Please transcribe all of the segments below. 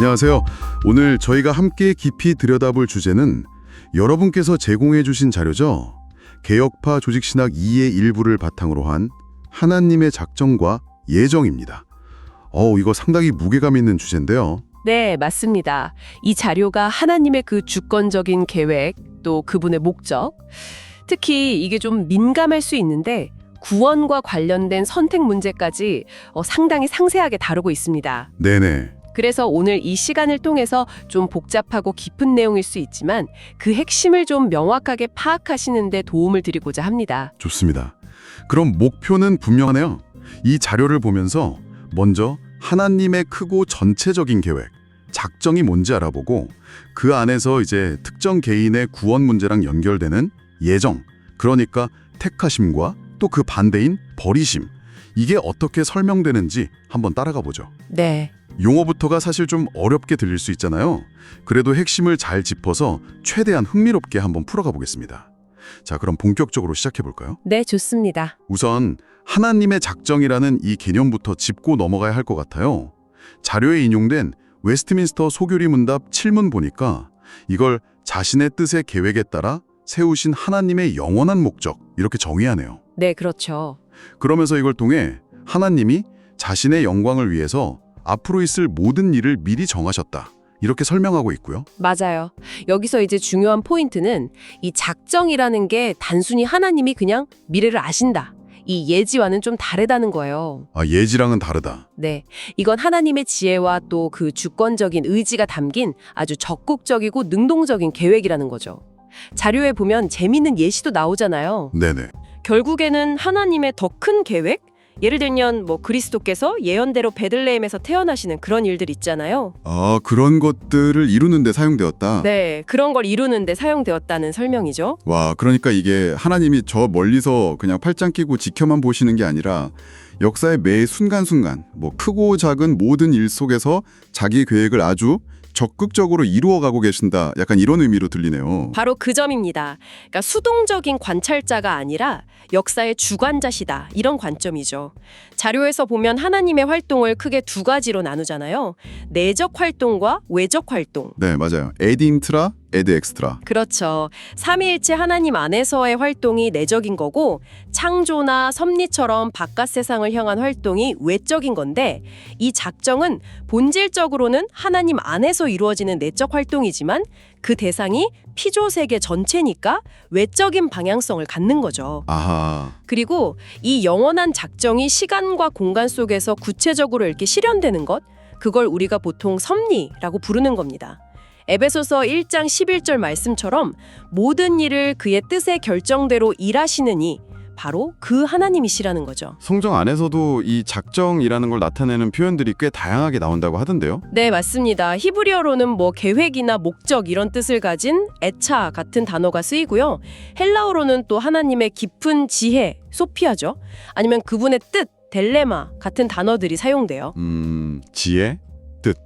안녕하세요. 오늘 저희가 함께 깊이 들여다볼 주제는 여러분께서 제공해 주신 자료죠. 개혁파 조직신학 2의 일부를 바탕으로 한 하나님의 작정과 예정입니다. 이거 상당히 무게감 있는 주제인데요. 네, 맞습니다. 이 자료가 하나님의 그 주권적인 계획, 또 그분의 목적, 특히 이게 좀 민감할 수 있는데 구원과 관련된 선택 문제까지 상당히 상세하게 다루고 있습니다. 네네. 그래서 오늘 이 시간을 통해서 좀 복잡하고 깊은 내용일 수 있지만 그 핵심을 좀 명확하게 파악하시는 데 도움을 드리고자 합니다. 좋습니다. 그럼 목표는 분명하네요. 이 자료를 보면서 먼저 하나님의 크고 전체적인 계획, 작정이 뭔지 알아보고 그 안에서 이제 특정 개인의 구원 문제랑 연결되는 예정, 그러니까 택하심과 또 그 반대인 버리심, 이게 어떻게 설명되는지 한번 따라가 보죠. 네. 용어부터가 사실 좀 어렵게 들릴 수 있잖아요. 그래도 핵심을 잘 짚어서 최대한 흥미롭게 한번 풀어가 보겠습니다. 자, 그럼 본격적으로 시작해 볼까요? 네, 좋습니다. 우선 하나님의 작정이라는 이 개념부터 짚고 넘어가야 할 것 같아요. 자료에 인용된 웨스트민스터 소교리 문답 7문 보니까 이걸 자신의 뜻의 계획에 따라 세우신 하나님의 영원한 목적, 이렇게 정의하네요. 네, 그렇죠. 그러면서 이걸 통해 하나님이 자신의 영광을 위해서 앞으로 있을 모든 일을 미리 정하셨다, 이렇게 설명하고 있고요. 맞아요. 여기서 이제 중요한 포인트는 이 작정이라는 게 단순히 하나님이 그냥 미래를 아신다, 이 예지와는 좀 다르다는 거예요. 예지랑은 다르다. 네, 이건 하나님의 지혜와 또 그 주권적인 의지가 담긴 아주 적극적이고 능동적인 계획이라는 거죠. 자료에 보면 재미있는 예시도 나오잖아요. 네네. 결국에는 하나님의 더 큰 계획? 예를 들면 그리스도께서 예언대로 베들레헴에서 태어나시는 그런 일들 있잖아요. 그런 것들을 이루는 데 사용되었다. 네, 그런 걸 이루는 데 사용되었다는 설명이죠. 와, 그러니까 이게 하나님이 저 멀리서 그냥 팔짱 끼고 지켜만 보시는 게 아니라 역사의 매 순간순간 크고 작은 모든 일 속에서 자기 계획을 아주 적극적으로 이루어가고 계신다, 약간 이런 의미로 들리네요. 바로 그 점입니다. 그러니까 수동적인 관찰자가 아니라 역사의 주관자시다, 이런 관점이죠. 자료에서 보면 하나님의 활동을 크게 두 가지로 나누잖아요. 내적 활동과 외적 활동. 네, 맞아요. 에드 인트라, 에드 엑스트라. 그렇죠. 삼위일체 하나님 안에서의 활동이 내적인 거고 창조나 섭리처럼 바깥 세상을 향한 활동이 외적인 건데, 이 작정은 본질적으로는 하나님 안에서 이루어지는 내적 활동이지만 그 대상이 피조 세계 전체니까 외적인 방향성을 갖는 거죠. 아하. 그리고 이 영원한 작정이 시간과 공간 속에서 구체적으로 이렇게 실현되는 것, 그걸 우리가 보통 섭리라고 부르는 겁니다. 에베소서 1장 11절 말씀처럼 모든 일을 그의 뜻의 결정대로 일하시느니 바로 그 하나님이시라는 거죠. 성경 안에서도 이 작정이라는 걸 나타내는 표현들이 꽤 다양하게 나온다고 하던데요. 네, 맞습니다. 히브리어로는 계획이나 목적 이런 뜻을 가진 에차 같은 단어가 쓰이고요. 헬라어로는 또 하나님의 깊은 지혜, 소피아죠. 아니면 그분의 뜻, 델레마 같은 단어들이 사용돼요. 지혜?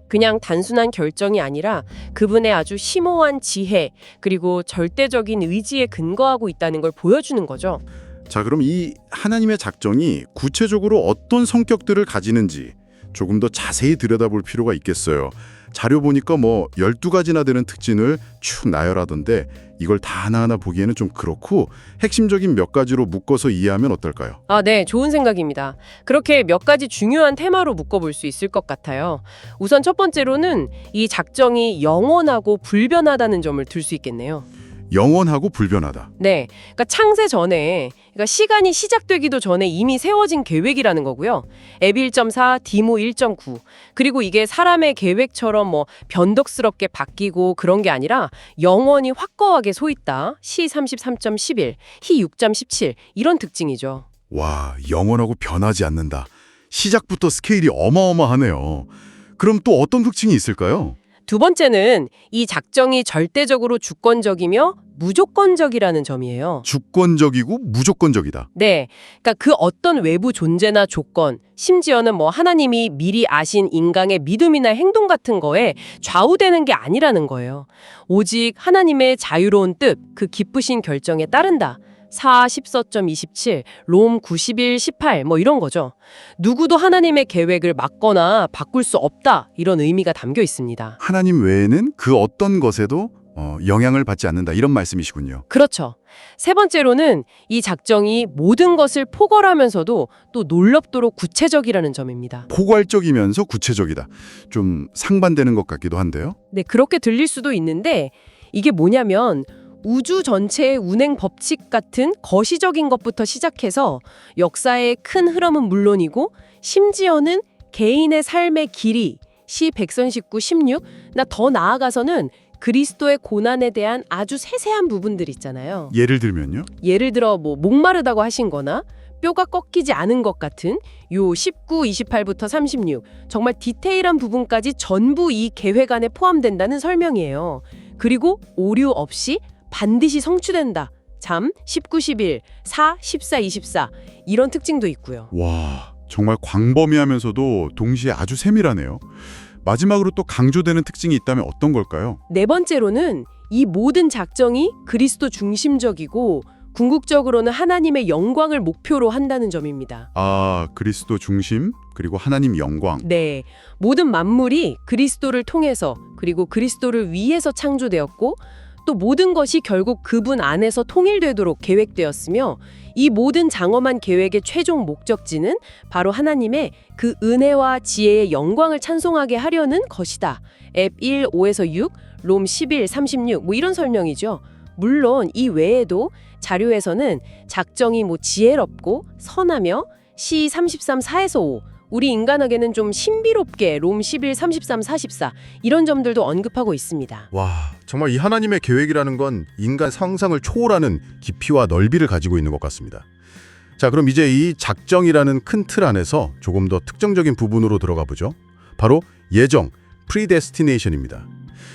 그냥 단순한 결정이 아니라 그분의 아주 심오한 지혜, 그리고 절대적인 의지에 근거하고 있다는 걸 보여주는 거죠. 자, 그럼 이 하나님의 작정이 구체적으로 어떤 성격들을 가지는지 조금 더 자세히 들여다볼 필요가 있겠어요. 자료 보니까 12가지나 되는 특징을 쭉 나열하던데 이걸 다 하나하나 보기에는 좀 그렇고 핵심적인 몇 가지로 묶어서 이해하면 어떨까요? 네, 좋은 생각입니다. 그렇게 몇 가지 중요한 테마로 묶어볼 수 있을 것 같아요. 우선 첫 번째로는 이 작정이 영원하고 불변하다는 점을 들 수 있겠네요. 영원하고 불변하다. 네, 그러니까 창세 전에, 그러니까 시간이 시작되기도 전에 이미 세워진 계획이라는 거고요. 에비 1.4, 디모 1.9. 그리고 이게 사람의 계획처럼 변덕스럽게 바뀌고 그런 게 아니라 영원히 확고하게 서 있다. 시 33.11, 히 6.17 이런 특징이죠. 와, 영원하고 변하지 않는다. 시작부터 스케일이 어마어마하네요. 그럼 또 어떤 특징이 있을까요? 두 번째는 이 작정이 절대적으로 주권적이며 무조건적이라는 점이에요. 주권적이고 무조건적이다. 네, 그러니까 그 어떤 외부 존재나 조건, 심지어는 하나님이 미리 아신 인간의 믿음이나 행동 같은 거에 좌우되는 게 아니라는 거예요. 오직 하나님의 자유로운 뜻, 그 기쁘신 결정에 따른다. 4 14.27, 롬 91 18 뭐 이런 거죠. 누구도 하나님의 계획을 막거나 바꿀 수 없다 이런 의미가 담겨 있습니다. 하나님 외에는 그 어떤 것에도 영향을 받지 않는다 이런 말씀이시군요. 그렇죠. 세 번째로는 이 작정이 모든 것을 포괄하면서도 또 놀랍도록 구체적이라는 점입니다. 포괄적이면서 구체적이다. 좀 상반되는 것 같기도 한데요. 네, 그렇게 들릴 수도 있는데 이게 뭐냐면 우주 전체의 운행 법칙 같은 거시적인 것부터 시작해서 역사의 큰 흐름은 물론이고 심지어는 개인의 삶의 길이, 시 백선식구 16, 나 더 나아가서는 그리스도의 고난에 대한 아주 세세한 부분들 있잖아요. 예를 들면요. 예를 들어 뭐 목마르다고 하신 거나 뼈가 꺾이지 않은 것 같은 요 19, 28부터 36 정말 디테일한 부분까지 전부 이 계획 안에 포함된다는 설명이에요. 그리고 오류 없이 반드시 성취된다. 잠 19, 11, 4, 14, 24 이런 특징도 있고요. 와, 정말 광범위하면서도 동시에 아주 세밀하네요. 마지막으로 또 강조되는 특징이 있다면 어떤 걸까요? 네 번째로는 이 모든 작정이 그리스도 중심적이고 궁극적으로는 하나님의 영광을 목표로 한다는 점입니다. 아, 그리스도 중심 그리고 하나님 영광. 네, 모든 만물이 그리스도를 통해서 그리고 그리스도를 위해서 창조되었고 또 모든 것이 결국 그분 안에서 통일되도록 계획되었으며 이 모든 장엄한 계획의 최종 목적지는 바로 하나님의 그 은혜와 지혜의 영광을 찬송하게 하려는 것이다. 앱 1, 5에서 6, 롬 11, 36 뭐 이런 설명이죠. 물론 이 외에도 자료에서는 작정이 뭐 지혜롭고 선하며 시 33, 4에서 5 우리 인간에게는 좀 신비롭게 롬 11, 33, 44 이런 점들도 언급하고 있습니다. 와, 정말 이 하나님의 계획이라는 건 인간 상상을 초월하는 깊이와 넓이를 가지고 있는 것 같습니다. 자, 그럼 이제 이 작정이라는 큰 틀 안에서 조금 더 특정적인 부분으로 들어가 보죠. 바로 예정, predestination입니다.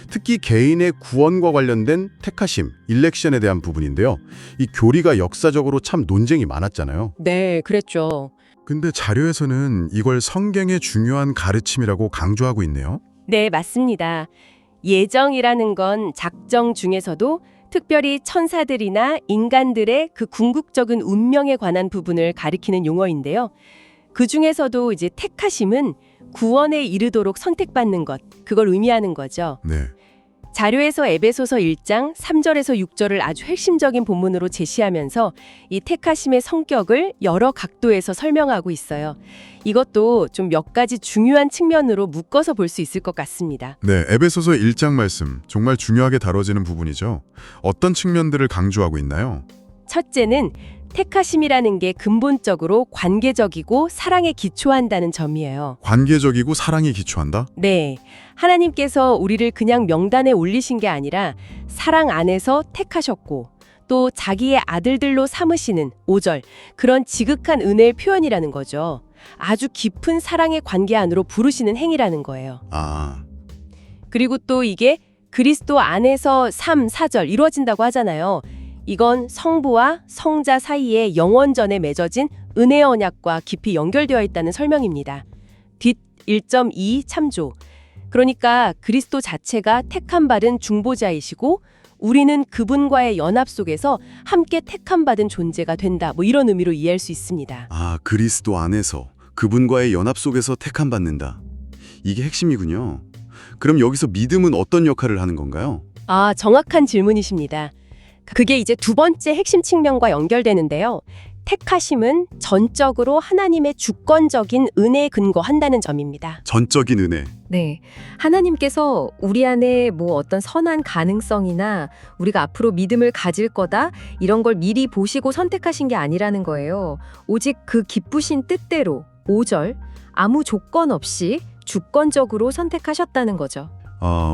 특히 개인의 구원과 관련된 택하심, 일렉션에 대한 부분인데요. 이 교리가 역사적으로 참 논쟁이 많았잖아요. 네, 그랬죠. 근데 자료에서는 이걸 성경의 중요한 가르침이라고 강조하고 있네요. 네, 맞습니다. 예정이라는 건 작정 중에서도 특별히 천사들이나 인간들의 그 궁극적인 운명에 관한 부분을 가리키는 용어인데요. 그 중에서도 이제 택하심은 구원에 이르도록 선택받는 것, 그걸 의미하는 거죠. 네. 자료에서 에베소서 1장 3절에서 6절을 아주 핵심적인 본문으로 제시하면서 이 택하심의 성격을 여러 각도에서 설명하고 있어요. 이것도 좀 몇 가지 중요한 측면으로 묶어서 볼 수 있을 것 같습니다. 네, 에베소서 1장 말씀 정말 중요하게 다뤄지는 부분이죠. 어떤 측면들을 강조하고 있나요? 첫째는 택하심이라는 게 근본적으로 관계적이고 사랑에 기초한다는 점이에요. 관계적이고 사랑에 기초한다? 네, 하나님께서 우리를 그냥 명단에 올리신 게 아니라 사랑 안에서 택하셨고 또 자기의 아들들로 삼으시는 5절 그런 지극한 은혜의 표현이라는 거죠. 아주 깊은 사랑의 관계 안으로 부르시는 행위라는 거예요. 아, 그리고 또 이게 그리스도 안에서 3, 4절 이루어진다고 하잖아요. 이건 성부와 성자 사이에 영원전에 맺어진 은혜의 언약과 깊이 연결되어 있다는 설명입니다. 뒷 1.2 참조. 그러니까 그리스도 자체가 택함 받은 중보자이시고 우리는 그분과의 연합 속에서 함께 택함 받은 존재가 된다. 뭐 이런 의미로 이해할 수 있습니다. 아, 그리스도 안에서 그분과의 연합 속에서 택함 받는다. 이게 핵심이군요. 그럼 여기서 믿음은 어떤 역할을 하는 건가요? 아, 정확한 질문이십니다. 그게 이제 두 번째 핵심 측면과 연결되는데요. 택하심은 전적으로 하나님의 주권적인 은혜에 근거한다는 점입니다. 전적인 은혜. 네. 하나님께서 우리 안에 뭐 어떤 선한 가능성이나 우리가 앞으로 믿음을 가질 거다 이런 걸 미리 보시고 선택하신 게 아니라는 거예요. 오직 그 기쁘신 뜻대로 5절 아무 조건 없이 주권적으로 선택하셨다는 거죠.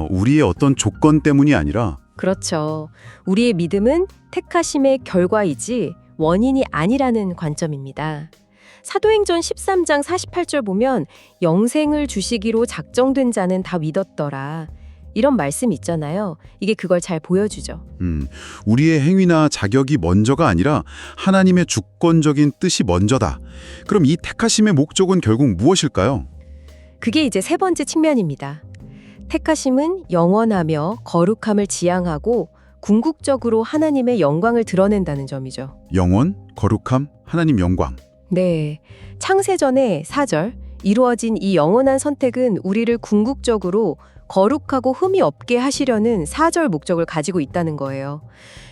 우리의 어떤 조건 때문이 아니라 그렇죠. 우리의 믿음은 택하심의 결과이지 원인이 아니라는 관점입니다. 사도행전 13장 48절 보면 영생을 주시기로 작정된 자는 다 믿었더라. 이런 말씀 있잖아요. 이게 그걸 잘 보여주죠. 우리의 행위나 자격이 먼저가 아니라 하나님의 주권적인 뜻이 먼저다. 그럼 이 택하심의 목적은 결국 무엇일까요? 그게 이제 세 번째 측면입니다. 택하심은 영원하며 거룩함을 지향하고 궁극적으로 하나님의 영광을 드러낸다는 점이죠. 영원, 거룩함, 하나님 영광. 네. 창세전의 4절, 이루어진 이 영원한 선택은 우리를 궁극적으로 거룩하고 흠이 없게 하시려는 4절 목적을 가지고 있다는 거예요.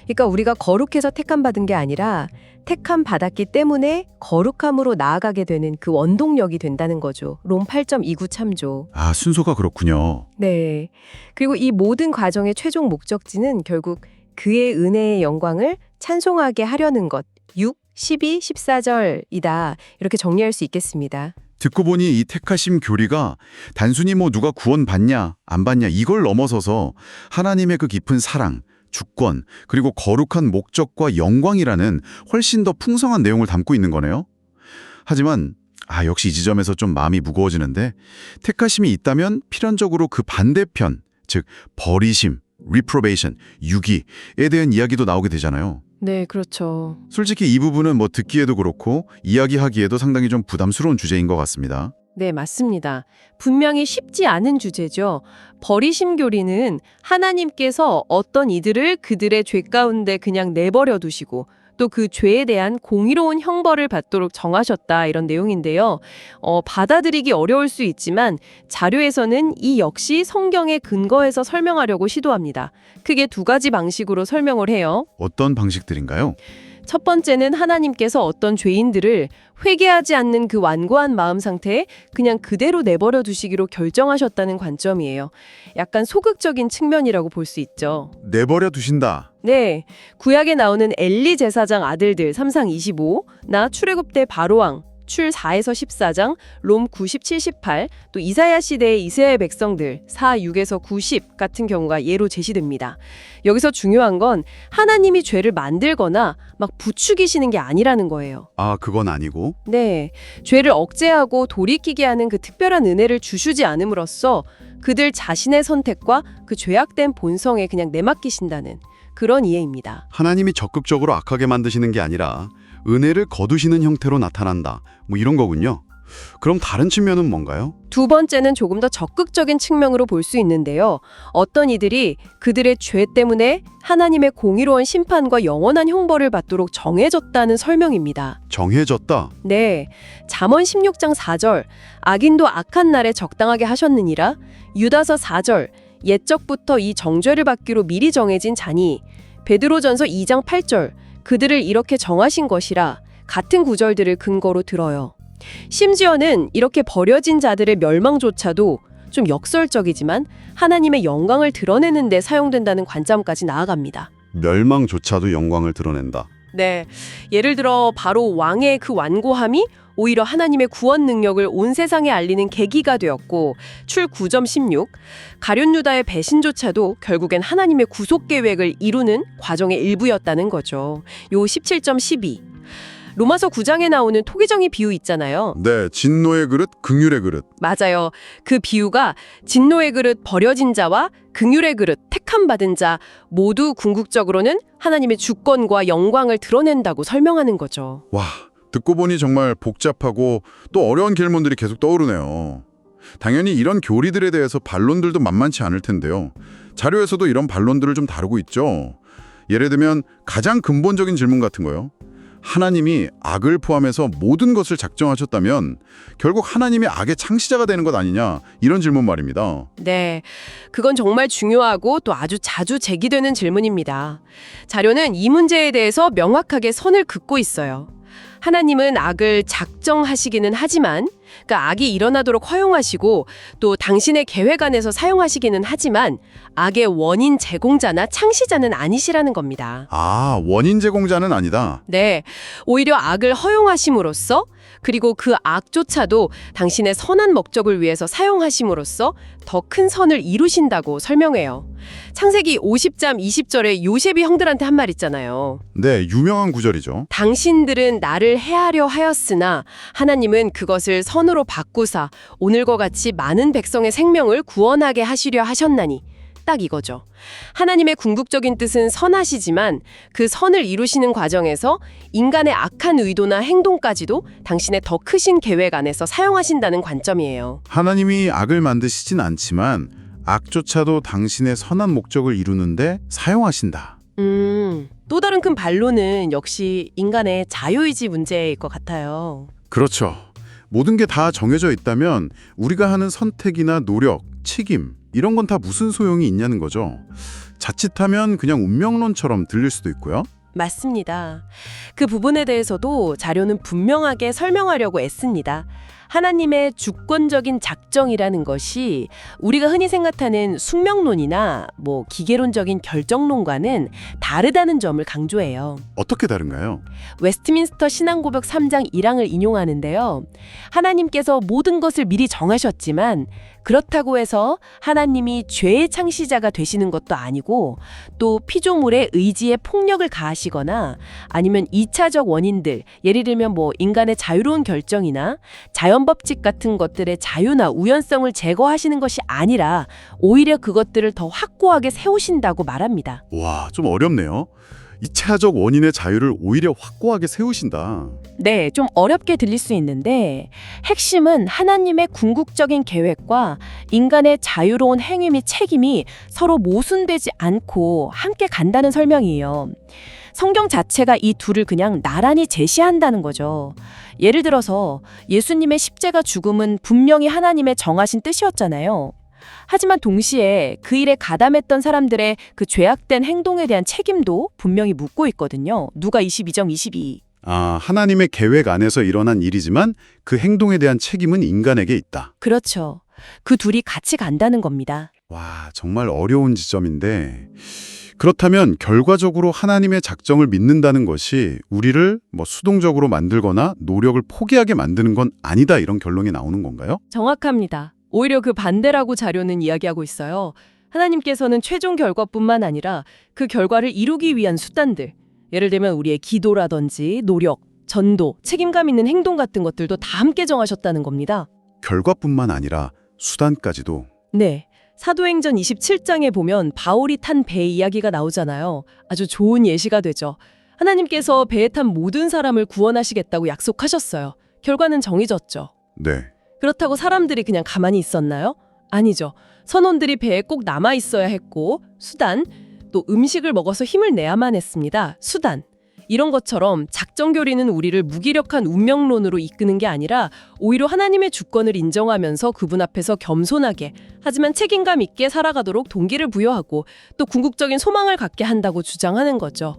그러니까 우리가 거룩해서 택함받은 게 아니라 택함 받았기 때문에 거룩함으로 나아가게 되는 그 원동력이 된다는 거죠. 롬 8.29 참조. 아, 순서가 그렇군요. 네. 그리고 이 모든 과정의 최종 목적지는 결국 그의 은혜의 영광을 찬송하게 하려는 것. 6, 12, 14절이다. 이렇게 정리할 수 있겠습니다. 듣고 보니 이 택하심 교리가 단순히 뭐 누가 구원받냐 안 받냐 이걸 넘어서서 하나님의 그 깊은 사랑, 주권, 그리고 거룩한 목적과 영광이라는 훨씬 더 풍성한 내용을 담고 있는 거네요. 하지만 역시 이 지점에서 좀 마음이 무거워지는데 택하심이 있다면 필연적으로 그 반대편, 즉 버리심, reprobation, 유기에 대한 이야기도 나오게 되잖아요. 네, 그렇죠. 솔직히 이 부분은 뭐 듣기에도 그렇고 이야기하기에도 상당히 좀 부담스러운 주제인 것 같습니다. 네, 맞습니다. 분명히 쉽지 않은 주제죠. 버리심 교리는 하나님께서 어떤 이들을 그들의 죄 가운데 그냥 내버려 두시고 또 그 죄에 대한 공의로운 형벌을 받도록 정하셨다 이런 내용인데요. 받아들이기 어려울 수 있지만 자료에서는 이 역시 성경의 근거에서 설명하려고 시도합니다. 크게 두 가지 방식으로 설명을 해요. 어떤 방식들인가요? 첫 번째는 하나님께서 어떤 죄인들을 회개하지 않는 그 완고한 마음 상태에 그냥 그대로 내버려 두시기로 결정하셨다는 관점이에요. 약간 소극적인 측면이라고 볼 수 있죠. 내버려 두신다. 네, 구약에 나오는 엘리 제사장 아들들 3상 25, 나 출애굽 때 바로왕, 출 4에서 14장, 롬 97, 18, 또 이사야 시대의 이스라엘 백성들 4, 6에서 90 같은 경우가 예로 제시됩니다. 여기서 중요한 건 하나님이 죄를 만들거나 막 부추기시는 게 아니라는 거예요. 그건 아니고? 네, 죄를 억제하고 돌이키게 하는 그 특별한 은혜를 주시지 않음으로써 그들 자신의 선택과 그 죄악된 본성에 그냥 내맡기신다는 그런 이해입니다. 하나님이 적극적으로 악하게 만드시는 게 아니라 은혜를 거두시는 형태로 나타난다. 뭐 이런 거군요. 그럼 다른 측면은 뭔가요? 두 번째는 조금 더 적극적인 측면으로 볼 수 있는데요. 어떤 이들이 그들의 죄 때문에 하나님의 공의로운 심판과 영원한 형벌을 받도록 정해졌다는 설명입니다. 정해졌다. 네, 잠언 16장 4절, 악인도 악한 날에 적당하게 하셨느니라. 유다서 4절, 옛적부터 이 정죄를 받기로 미리 정해진 자니. 베드로전서 2장 8절, 그들을 이렇게 정하신 것이라. 같은 구절들을 근거로 들어요. 심지어는 이렇게 버려진 자들의 멸망조차도 좀 역설적이지만 하나님의 영광을 드러내는 데 사용된다는 관점까지 나아갑니다. 멸망조차도 영광을 드러낸다. 네, 예를 들어 바로 왕의 그 완고함이 오히려 하나님의 구원 능력을 온 세상에 알리는 계기가 되었고, 출 9.16, 가룟 유다의 배신조차도 결국엔 하나님의 구속 계획을 이루는 과정의 일부였다는 거죠. 요 17.12, 로마서 9장에 나오는 토기정의 비유 있잖아요. 네, 진노의 그릇, 긍휼의 그릇. 맞아요. 그 비유가 진노의 그릇 버려진 자와 긍휼의 그릇 택함 받은 자 모두 궁극적으로는 하나님의 주권과 영광을 드러낸다고 설명하는 거죠. 와, 듣고 보니 정말 복잡하고 또 어려운 결론들이 계속 떠오르네요. 당연히 이런 교리들에 대해서 반론들도 만만치 않을 텐데요. 자료에서도 이런 반론들을 좀 다루고 있죠. 예를 들면 가장 근본적인 질문 같은 거요. 하나님이 악을 포함해서 모든 것을 작정하셨다면 결국 하나님이 악의 창시자가 되는 것 아니냐, 이런 질문 말입니다. 네, 그건 정말 중요하고 또 아주 자주 제기되는 질문입니다. 자료는 이 문제에 대해서 명확하게 선을 긋고 있어요. 하나님은 악을 작정하시기는 하지만, 그러니까 악이 일어나도록 허용하시고 또 당신의 계획 안에서 사용하시기는 하지만 악의 원인 제공자나 창시자는 아니시라는 겁니다. 원인 제공자는 아니다. 네, 오히려 악을 허용하심으로써 그리고 그 악조차도 당신의 선한 목적을 위해서 사용하심으로써 더 큰 선을 이루신다고 설명해요. 창세기 50장 20절에 요셉이 형들한테 한 말 있잖아요. 네, 유명한 구절이죠. 당신들은 나를 해하려 하였으나 하나님은 그것을 선으로 바꾸사 오늘과 같이 많은 백성의 생명을 구원하게 하시려 하셨나니. 딱 이거죠. 하나님의 궁극적인 뜻은 선하시지만 그 선을 이루시는 과정에서 인간의 악한 의도나 행동까지도 당신의 더 크신 계획 안에서 사용하신다는 관점이에요. 하나님이 악을 만드시진 않지만 악조차도 당신의 선한 목적을 이루는데 사용하신다. 또 다른 큰 반론은 역시 인간의 자유의지 문제일 것 같아요. 그렇죠. 모든 게 다 정해져 있다면 우리가 하는 선택이나 노력, 책임 이런 건 다 무슨 소용이 있냐는 거죠. 자칫하면 그냥 운명론처럼 들릴 수도 있고요. 맞습니다. 그 부분에 대해서도 자료는 분명하게 설명하려고 애씁니다. 하나님의 주권적인 작정이라는 것이 우리가 흔히 생각하는 숙명론이나 기계론적인 결정론과는 다르다는 점을 강조해요. 어떻게 다른가요? 웨스트민스터 신앙고백 3장 1항을 인용하는데요. 하나님께서 모든 것을 미리 정하셨지만 그렇다고 해서 하나님이 죄의 창시자가 되시는 것도 아니고 또 피조물의 의지에 폭력을 가하시거나 아니면 2차적 원인들, 예를 들면 인간의 자유로운 결정이나 자연법칙 같은 것들의 자유나 우연성을 제거하시는 것이 아니라 오히려 그것들을 더 확고하게 세우신다고 말합니다. 와, 좀 어렵네요. 2차적 원인의 자유를 오히려 확고하게 세우신다. 네, 좀 어렵게 들릴 수 있는데 핵심은 하나님의 궁극적인 계획과 인간의 자유로운 행위 및 책임이 서로 모순되지 않고 함께 간다는 설명이에요. 성경 자체가 이 둘을 그냥 나란히 제시한다는 거죠. 예를 들어서 예수님의 십자가 죽음은 분명히 하나님의 정하신 뜻이었잖아요. 하지만 동시에 그 일에 가담했던 사람들의 그 죄악된 행동에 대한 책임도 분명히 묻고 있거든요. 누가 22장 22. 하나님의 계획 안에서 일어난 일이지만 그 행동에 대한 책임은 인간에게 있다. 그렇죠. 그 둘이 같이 간다는 겁니다. 와, 정말 어려운 지점인데 그렇다면 결과적으로 하나님의 작정을 믿는다는 것이 우리를 수동적으로 만들거나 노력을 포기하게 만드는 건 아니다 이런 결론이 나오는 건가요? 정확합니다. 오히려 그 반대라고 자료는 이야기하고 있어요. 하나님께서는 최종 결과뿐만 아니라 그 결과를 이루기 위한 수단들, 예를 들면 우리의 기도라든지 노력, 전도, 책임감 있는 행동 같은 것들도 다 함께 정하셨다는 겁니다. 결과뿐만 아니라 수단까지도. 네. 사도행전 27장에 보면 바울이 탄 배 이야기가 나오잖아요. 아주 좋은 예시가 되죠. 하나님께서 배에 탄 모든 사람을 구원하시겠다고 약속하셨어요. 결과는 정해졌죠. 네. 그렇다고 사람들이 그냥 가만히 있었나요? 아니죠. 선원들이 배에 꼭 남아 있어야 했고, 수단, 또 음식을 먹어서 힘을 내야만 했습니다. 수단. 이런 것처럼 작정교리는 우리를 무기력한 운명론으로 이끄는 게 아니라 오히려 하나님의 주권을 인정하면서 그분 앞에서 겸손하게 하지만 책임감 있게 살아가도록 동기를 부여하고 또 궁극적인 소망을 갖게 한다고 주장하는 거죠.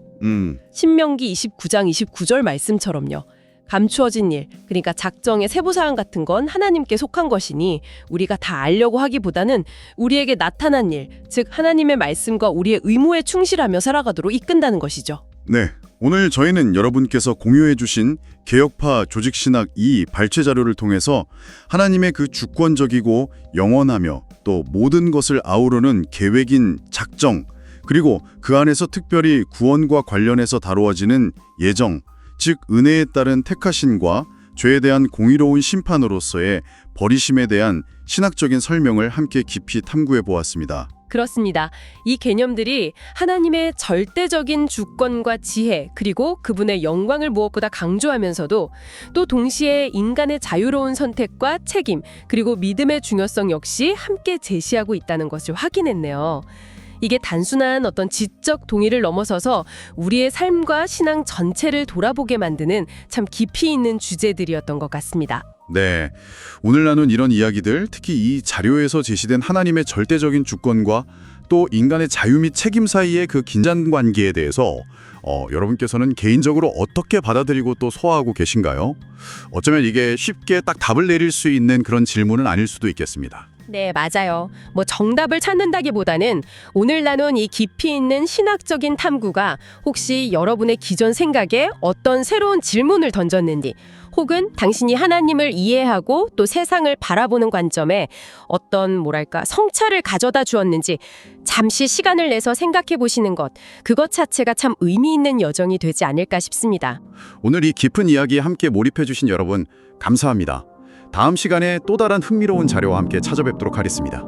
신명기 29장 29절 말씀처럼요. 감추어진 일, 그러니까 작정의 세부사항 같은 건 하나님께 속한 것이니 우리가 다 알려고 하기보다는 우리에게 나타난 일, 즉 하나님의 말씀과 우리의 의무에 충실하며 살아가도록 이끈다는 것이죠. 네. 오늘 저희는 여러분께서 공유해 주신 개혁파 조직신학 2 발췌 자료를 통해서 하나님의 그 주권적이고 영원하며 또 모든 것을 아우르는 계획인 작정, 그리고 그 안에서 특별히 구원과 관련해서 다루어지는 예정, 즉 은혜에 따른 택하심과 죄에 대한 공의로운 심판으로서의 버리심에 대한 신학적인 설명을 함께 깊이 탐구해 보았습니다. 그렇습니다. 이 개념들이 하나님의 절대적인 주권과 지혜 그리고 그분의 영광을 무엇보다 강조하면서도 또 동시에 인간의 자유로운 선택과 책임 그리고 믿음의 중요성 역시 함께 제시하고 있다는 것을 확인했네요. 이게 단순한 어떤 지적 동의를 넘어서서 우리의 삶과 신앙 전체를 돌아보게 만드는 참 깊이 있는 주제들이었던 것 같습니다. 네, 오늘 나눈 이런 이야기들, 특히 이 자료에서 제시된 하나님의 절대적인 주권과 또 인간의 자유 및 책임 사이의 그 긴장 관계에 대해서 여러분께서는 개인적으로 어떻게 받아들이고 또 소화하고 계신가요? 어쩌면 이게 쉽게 딱 답을 내릴 수 있는 그런 질문은 아닐 수도 있겠습니다. 네, 맞아요. 정답을 찾는다기보다는 오늘 나눈 이 깊이 있는 신학적인 탐구가 혹시 여러분의 기존 생각에 어떤 새로운 질문을 던졌는지 혹은 당신이 하나님을 이해하고 또 세상을 바라보는 관점에 어떤 성찰을 가져다 주었는지 잠시 시간을 내서 생각해 보시는 것, 그것 자체가 참 의미 있는 여정이 되지 않을까 싶습니다. 오늘 이 깊은 이야기에 함께 몰입해 주신 여러분 감사합니다. 다음 시간에 또 다른 흥미로운 자료와 함께 찾아뵙도록 하겠습니다.